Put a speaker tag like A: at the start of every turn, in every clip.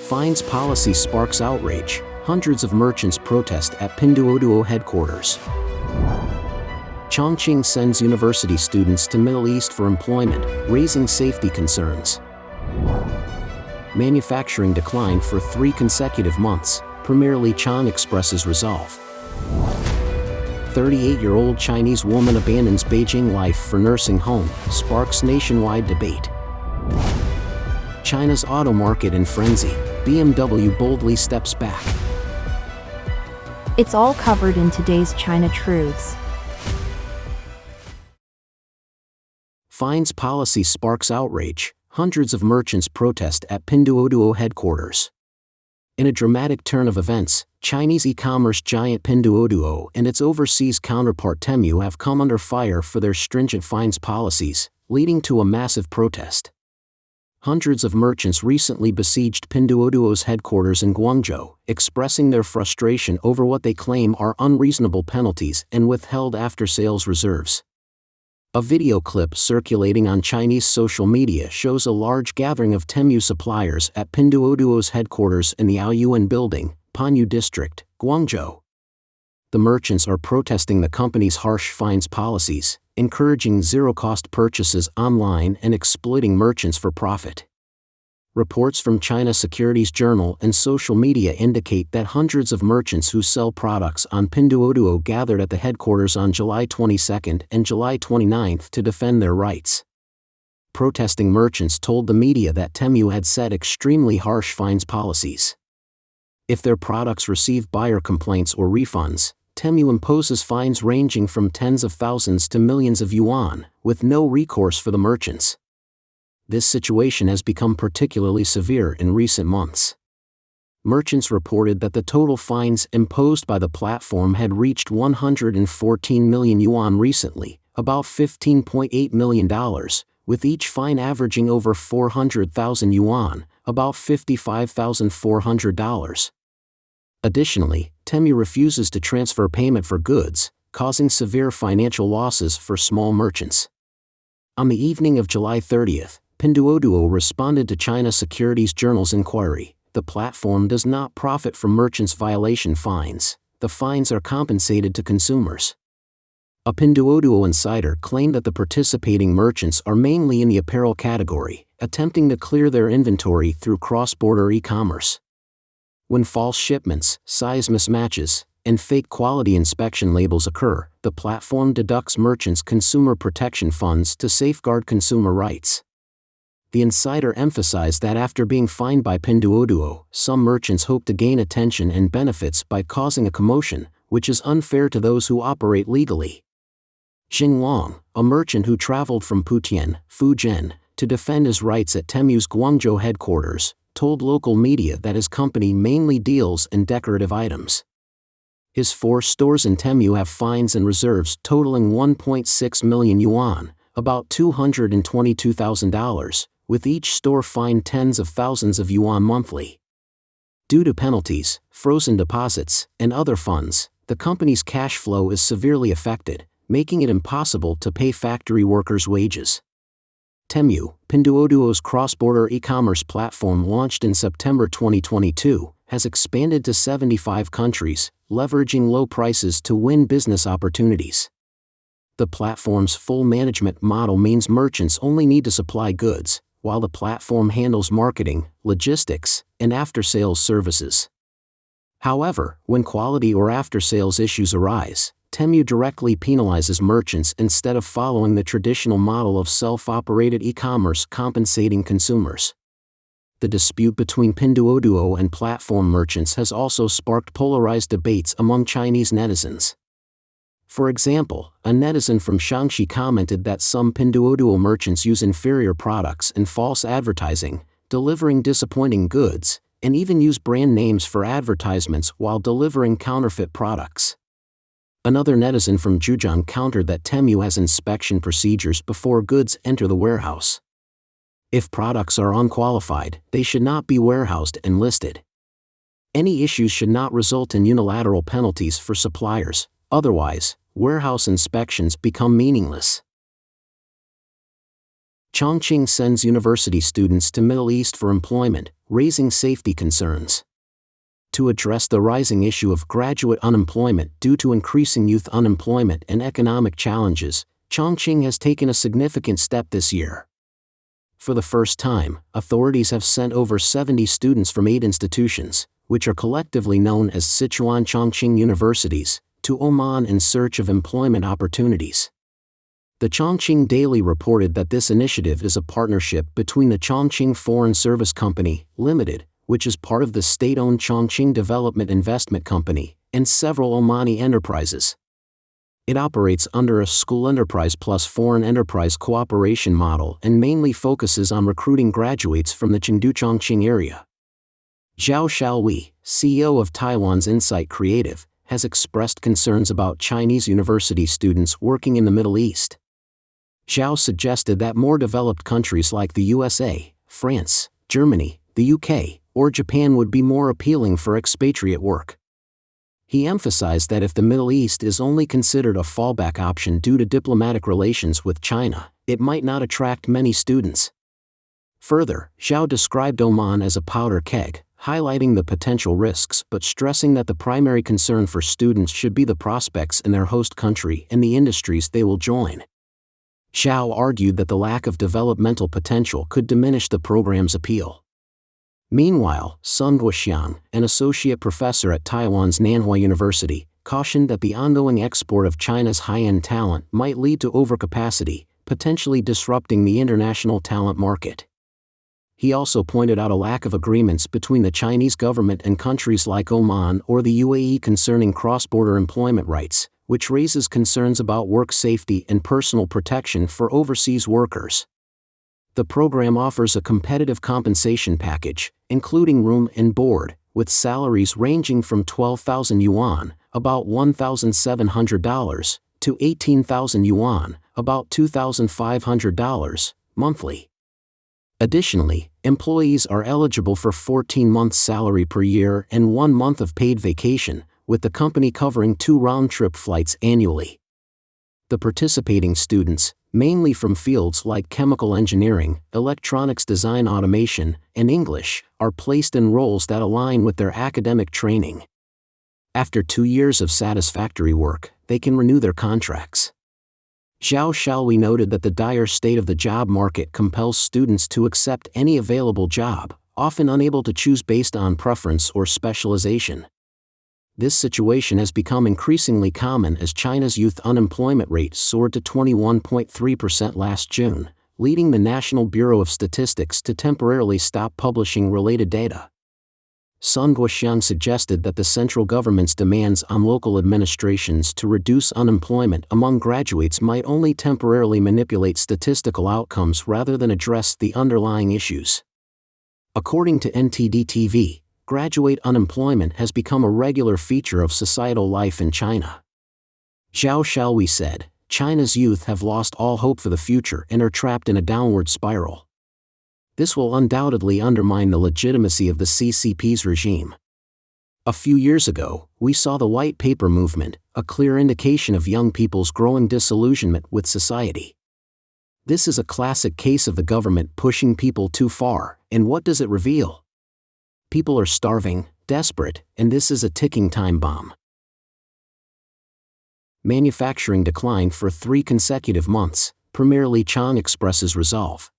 A: Fines policy sparks outrage. Hundreds of merchants protest at Pinduoduo headquarters. Chongqing sends university students to Middle East for employment, raising safety concerns. Manufacturing declined for 3 consecutive months. Premier Qiang expresses resolve. 38-year-old Chinese woman abandons Beijing life for nursing home, sparks nationwide debate. China's auto market in frenzy. BMW boldly steps back.
B: It's all covered in today's China Truths.
A: Fines policy sparks outrage. Hundreds of merchants protest at Pinduoduo headquarters. In a dramatic turn of events, Chinese e-commerce giant Pinduoduo and its overseas counterpart Temu have come under fire for their stringent fines policies, leading to a massive protest. Hundreds of merchants recently besieged Pinduoduo's headquarters in Guangzhou, expressing their frustration over what they claim are unreasonable penalties and withheld after-sales reserves. A video clip circulating on Chinese social media shows a large gathering of Temu suppliers at Pinduoduo's headquarters in the Aoyuan building, Panyu District, Guangzhou. The merchants are protesting the company's harsh fines policies, encouraging zero-cost purchases online and exploiting merchants for profit. Reports from China Securities Journal and social media indicate that hundreds of merchants who sell products on Pinduoduo gathered at the headquarters on July 22 and July 29 to defend their rights. Protesting merchants told the media that Temu had set extremely harsh fines policies. If their products receive buyer complaints or refunds, Temu imposes fines ranging from tens of thousands to millions of yuan, with no recourse for the merchants. This situation has become particularly severe in recent months. Merchants reported that the total fines imposed by the platform had reached 114 million yuan recently, about $15.8 million, with each fine averaging over 400,000 yuan, about $55,400. Additionally, Temu refuses to transfer payment for goods, causing severe financial losses for small merchants. On the evening of July 30, Pinduoduo responded to China Securities Journal's inquiry. The platform does not profit from merchants' violation fines. The fines are compensated to consumers. A Pinduoduo insider claimed that the participating merchants are mainly in the apparel category, attempting to clear their inventory through cross-border e-commerce. When false shipments, size mismatches, and fake quality inspection labels occur, the platform deducts merchants' consumer protection funds to safeguard consumer rights. The insider emphasized that after being fined by Pinduoduo, some merchants hope to gain attention and benefits by causing a commotion, which is unfair to those who operate legally. Xing Wang, a merchant who traveled from Putian, Fujian, to defend his rights at Temu's Guangzhou headquarters, told local media that his company mainly deals in decorative items. His 4 stores in Temu have fines and reserves totaling 1.6 million yuan, about $222,000, with each store fined tens of thousands of yuan monthly. Due to penalties, frozen deposits, and other funds, the company's cash flow is severely affected, making it impossible to pay factory workers' wages. Temu, Pinduoduo's cross-border e-commerce platform launched in September 2022, has expanded to 75 countries, leveraging low prices to win business opportunities. The platform's full management model means merchants only need to supply goods, while the platform handles marketing, logistics, and after-sales services. However, when quality or after-sales issues arise, Temu directly penalizes merchants instead of following the traditional model of self-operated e-commerce compensating consumers. The dispute between Pinduoduo and platform merchants has also sparked polarized debates among Chinese netizens. For example, a netizen from Shaanxi commented that some Pinduoduo merchants use inferior products and false advertising, delivering disappointing goods, and even use brand names for advertisements while delivering counterfeit products. Another netizen from Zhejiang countered that Temu has inspection procedures before goods enter the warehouse. If products are unqualified, they should not be warehoused and listed. Any issues should not result in unilateral penalties for suppliers, otherwise, warehouse inspections become meaningless. Chongqing sends university students to Middle East for employment, raising safety concerns. To address the rising issue of graduate unemployment due to increasing youth unemployment and economic challenges, Chongqing has taken a significant step this year. For the first time, authorities have sent over 70 students from 8 institutions, which are collectively known as Sichuan Chongqing Universities, to Oman in search of employment opportunities. The Chongqing Daily reported that this initiative is a partnership between the Chongqing Foreign Service Company, Limited, which is part of the state-owned Chongqing Development Investment Company, and several Omani enterprises. It operates under a school enterprise plus foreign enterprise cooperation model and mainly focuses on recruiting graduates from the Chengdu-Chongqing area. Zhao Xiaowei, CEO of Taiwan's Insight Creative, has expressed concerns about Chinese university students working in the Middle East. Zhao suggested that more developed countries like the USA, France, Germany, the UK, or Japan would be more appealing for expatriate work. He emphasized that if the Middle East is only considered a fallback option due to diplomatic relations with China, it might not attract many students. Further, Zhao described Oman as a powder keg, highlighting the potential risks but stressing that the primary concern for students should be the prospects in their host country and the industries they will join. Zhao argued that the lack of developmental potential could diminish the program's appeal. Meanwhile, Sun Guoxiang, an associate professor at Taiwan's Nanhua University, cautioned that the ongoing export of China's high-end talent might lead to overcapacity, potentially disrupting the international talent market. He also pointed out a lack of agreements between the Chinese government and countries like Oman or the UAE concerning cross-border employment rights, which raises concerns about work safety and personal protection for overseas workers. The program offers a competitive compensation package, including room and board, with salaries ranging from 12,000 yuan, about $1,700, to 18,000 yuan, about $2,500, monthly. Additionally, employees are eligible for 14 months' salary per year and 1 month of paid vacation, with the company covering 2 round-trip flights annually. The participating students, mainly from fields like chemical engineering, electronics design automation, and English, are placed in roles that align with their academic training. After 2 years of satisfactory work, they can renew their contracts. Zhao Xiaowei noted that the dire state of the job market compels students to accept any available job, often unable to choose based on preference or specialization. This situation has become increasingly common as China's youth unemployment rate soared to 21.3% last June, leading the National Bureau of Statistics to temporarily stop publishing related data. Sun Guoxiang suggested that the central government's demands on local administrations to reduce unemployment among graduates might only temporarily manipulate statistical outcomes rather than address the underlying issues. According to NTD-TV, graduate unemployment has become a regular feature of societal life in China. Zhao Xiaowei said, China's youth have lost all hope for the future and are trapped in a downward spiral. This will undoubtedly undermine the legitimacy of the CCP's regime. A few years ago, we saw the White Paper movement, a clear indication of young people's growing disillusionment with society. This is a classic case of the government pushing people too far, and what does it reveal? People are starving, desperate, and this is a ticking time bomb. Manufacturing declined for 3 consecutive months, Premier Li Qiang expresses resolve.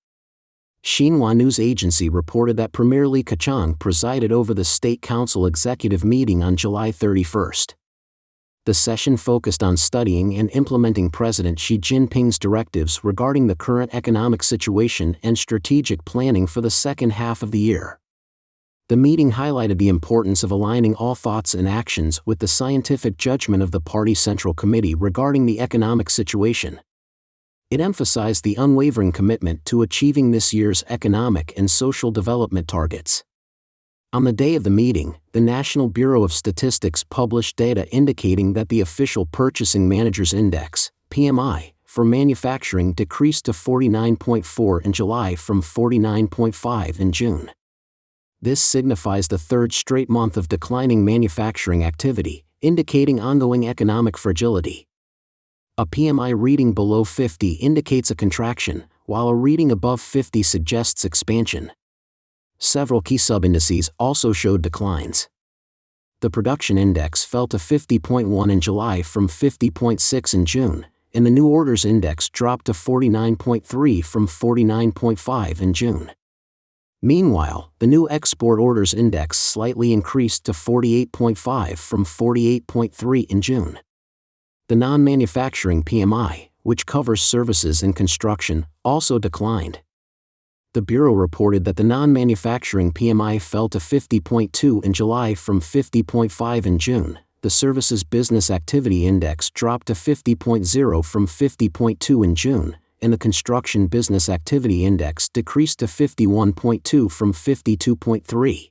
A: Xinhua News Agency reported that Premier Li Qiang presided over the State Council Executive Meeting on July 31st. The session focused on studying and implementing President Xi Jinping's directives regarding the current economic situation and strategic planning for the second half of the year. The meeting highlighted the importance of aligning all thoughts and actions with the scientific judgment of the Party Central Committee regarding the economic situation. It emphasized the unwavering commitment to achieving this year's economic and social development targets. On the day of the meeting, the National Bureau of Statistics published data indicating that the official Purchasing Managers' Index, PMI, for manufacturing decreased to 49.4 in July from 49.5 in June. This signifies the 3rd straight month of declining manufacturing activity, indicating ongoing economic fragility. A PMI reading below 50 indicates a contraction, while a reading above 50 suggests expansion. Several key sub-indices also showed declines. The production index fell to 50.1 in July from 50.6 in June, and the new orders index dropped to 49.3 from 49.5 in June. Meanwhile, the new export orders index slightly increased to 48.5 from 48.3 in June. The non-manufacturing PMI, which covers services and construction, also declined. The Bureau reported that the non-manufacturing PMI fell to 50.2 in July from 50.5 in June. The Services Business Activity Index dropped to 50.0 from 50.2 in June, and the Construction Business Activity Index decreased to 51.2 from 52.3.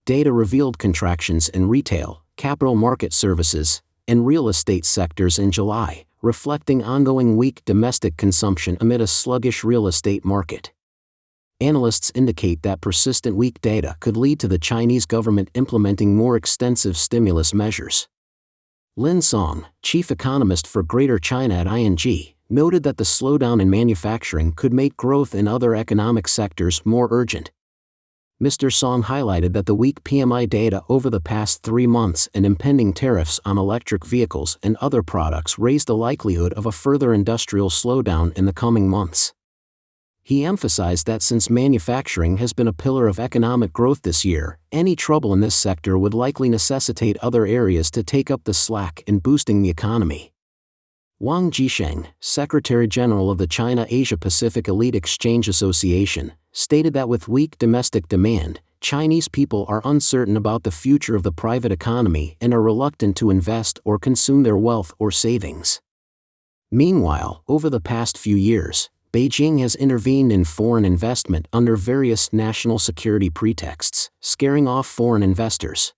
A: Data revealed contractions in retail, capital market services, and real estate sectors in July, reflecting ongoing weak domestic consumption amid a sluggish real estate market. Analysts indicate that persistent weak data could lead to the Chinese government implementing more extensive stimulus measures. Lin Song, chief economist for Greater China at ING, noted that the slowdown in manufacturing could make growth in other economic sectors more urgent. Mr. Song highlighted that the weak PMI data over the past 3 months and impending tariffs on electric vehicles and other products raised the likelihood of a further industrial slowdown in the coming months. He emphasized that since manufacturing has been a pillar of economic growth this year, any trouble in this sector would likely necessitate other areas to take up the slack in boosting the economy. Wang Jisheng, Secretary General of the China Asia-Pacific Elite Exchange Association, stated that with weak domestic demand, Chinese people are uncertain about the future of the private economy and are reluctant to invest or consume their wealth or savings. Meanwhile, over the past few years, Beijing has intervened in foreign investment under various national security pretexts, scaring off foreign investors.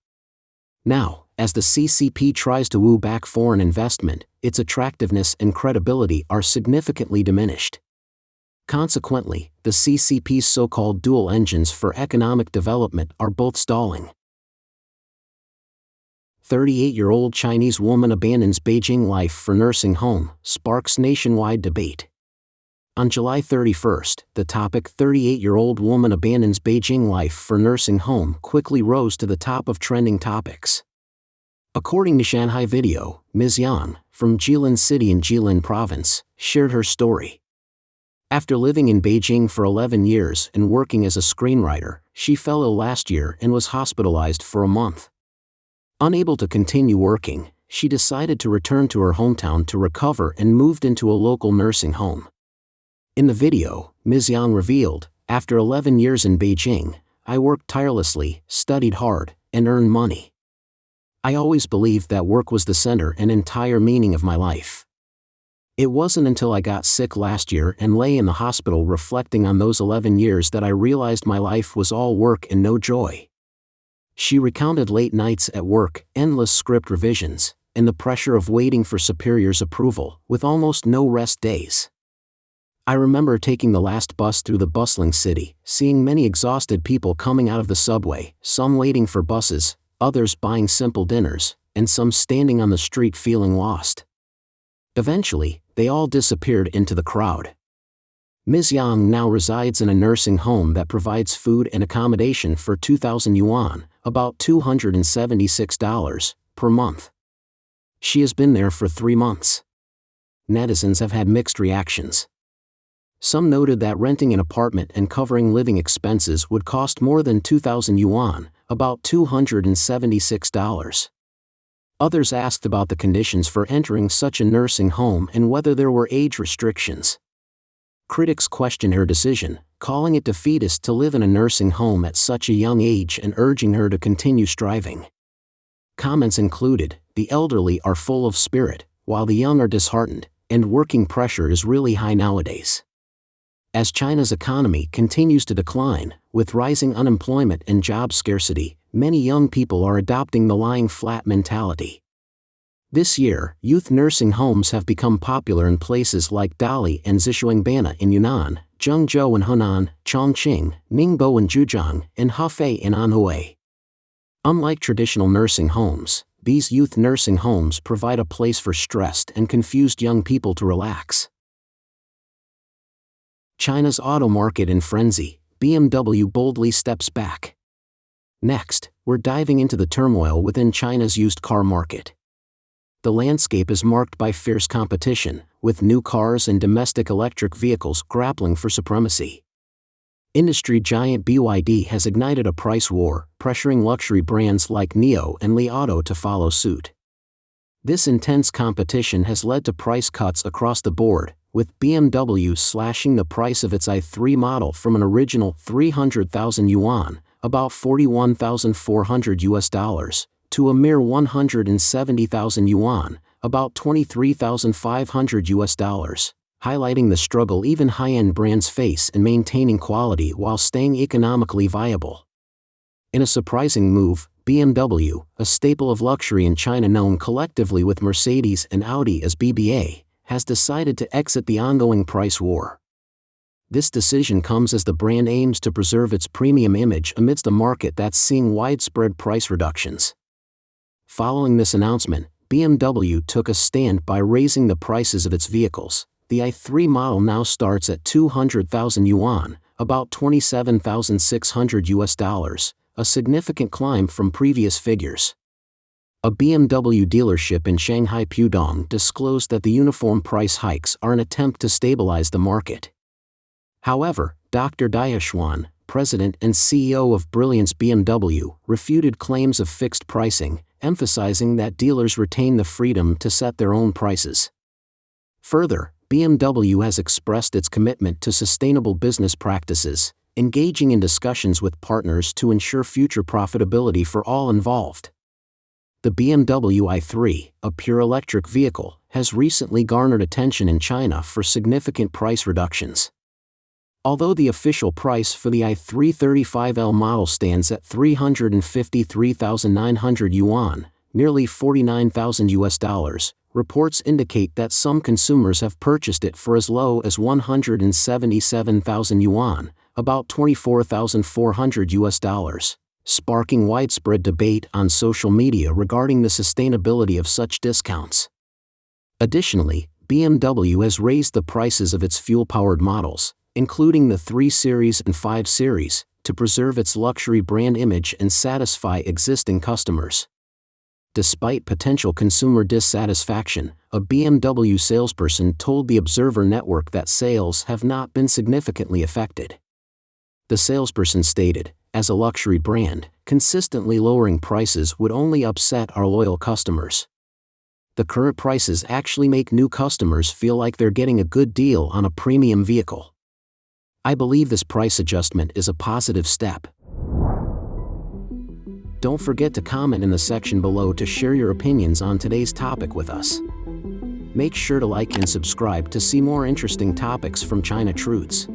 A: Now, as the CCP tries to woo back foreign investment, its attractiveness and credibility are significantly diminished. Consequently, the CCP's so-called dual engines for economic development are both stalling. 38-year-old Chinese woman abandons Beijing life for nursing home, sparks nationwide debate. On July 31st, the topic 38-year-old woman abandons Beijing life for nursing home quickly rose to the top of trending topics. According to Shanghai Video, Ms. Yang, from Jilin City in Jilin Province, shared her story. After living in Beijing for 11 years and working as a screenwriter, she fell ill last year and was hospitalized for a month. Unable to continue working, she decided to return to her hometown to recover and moved into a local nursing home. In the video, Ms. Yang revealed, "After 11 years in Beijing, I worked tirelessly, studied hard, and earned money. I always believed that work was the center and entire meaning of my life. It wasn't until I got sick last year and lay in the hospital reflecting on those 11 years that I realized my life was all work and no joy." She recounted late nights at work, endless script revisions, and the pressure of waiting for superiors' approval, with almost no rest days. "I remember taking the last bus through the bustling city, seeing many exhausted people coming out of the subway, some waiting for buses, others buying simple dinners, and some standing on the street feeling lost. Eventually, they all disappeared into the crowd." Ms. Yang now resides in a nursing home that provides food and accommodation for 2,000 yuan, about $276, per month. She has been there for 3 months. Netizens have had mixed reactions. Some noted that renting an apartment and covering living expenses would cost more than 2,000 yuan, about $276. Others asked about the conditions for entering such a nursing home and whether there were age restrictions. Critics questioned her decision, calling it defeatist to live in a nursing home at such a young age and urging her to continue striving. Comments included, "The elderly are full of spirit, while the young are disheartened, and working pressure is really high nowadays." As China's economy continues to decline, with rising unemployment and job scarcity, many young people are adopting the lying flat mentality. This year, youth nursing homes have become popular in places like Dali and Zhishuangbana in Yunnan, Zhengzhou in Henan, Chongqing, Ningbo in Zhejiang, and Hefei in Anhui. Unlike traditional nursing homes, these youth nursing homes provide a place for stressed and confused young people to relax. China's auto market in frenzy, BMW boldly steps back. Next, we're diving into the turmoil within China's used car market. The landscape is marked by fierce competition, with new cars and domestic electric vehicles grappling for supremacy. Industry giant BYD has ignited a price war, pressuring luxury brands like NIO and Li Auto to follow suit. This intense competition has led to price cuts across the board, with BMW slashing the price of its i3 model from an original 300,000 yuan, about $41,400 to a mere 170,000 yuan, about $23,500, highlighting the struggle even high-end brands face in maintaining quality while staying economically viable. In a surprising move, BMW, a staple of luxury in China known collectively with Mercedes and Audi as BBA, has decided to exit the ongoing price war. This decision comes as the brand aims to preserve its premium image amidst a market that's seeing widespread price reductions. Following this announcement, BMW took a stand by raising the prices of its vehicles. The i3 model now starts at 200,000 yuan, about $27,600, a significant climb from previous figures. A BMW dealership in Shanghai Pudong disclosed that the uniform price hikes are an attempt to stabilize the market. However, Dr. Daishuan, president and CEO of Brilliance BMW, refuted claims of fixed pricing, emphasizing that dealers retain the freedom to set their own prices. Further, BMW has expressed its commitment to sustainable business practices, engaging in discussions with partners to ensure future profitability for all involved. The BMW i3, a pure electric vehicle, has recently garnered attention in China for significant price reductions. Although the official price for the i335L model stands at 353,900 yuan, nearly $49,000, reports indicate that some consumers have purchased it for as low as 177,000 yuan, about $24,400, sparking widespread debate on social media regarding the sustainability of such discounts. Additionally, BMW has raised the prices of its fuel-powered models, including the 3 Series and 5 Series, to preserve its luxury brand image and satisfy existing customers. Despite potential consumer dissatisfaction, a BMW salesperson told the Observer Network that sales have not been significantly affected. The salesperson stated, "As a luxury brand, consistently lowering prices would only upset our loyal customers. The current prices actually make new customers feel like they're getting a good deal on a premium vehicle. I believe this price adjustment is a positive step." Don't forget to comment in the section below to share your opinions on today's topic with us. Make sure to like and subscribe to see more interesting topics from China Truths.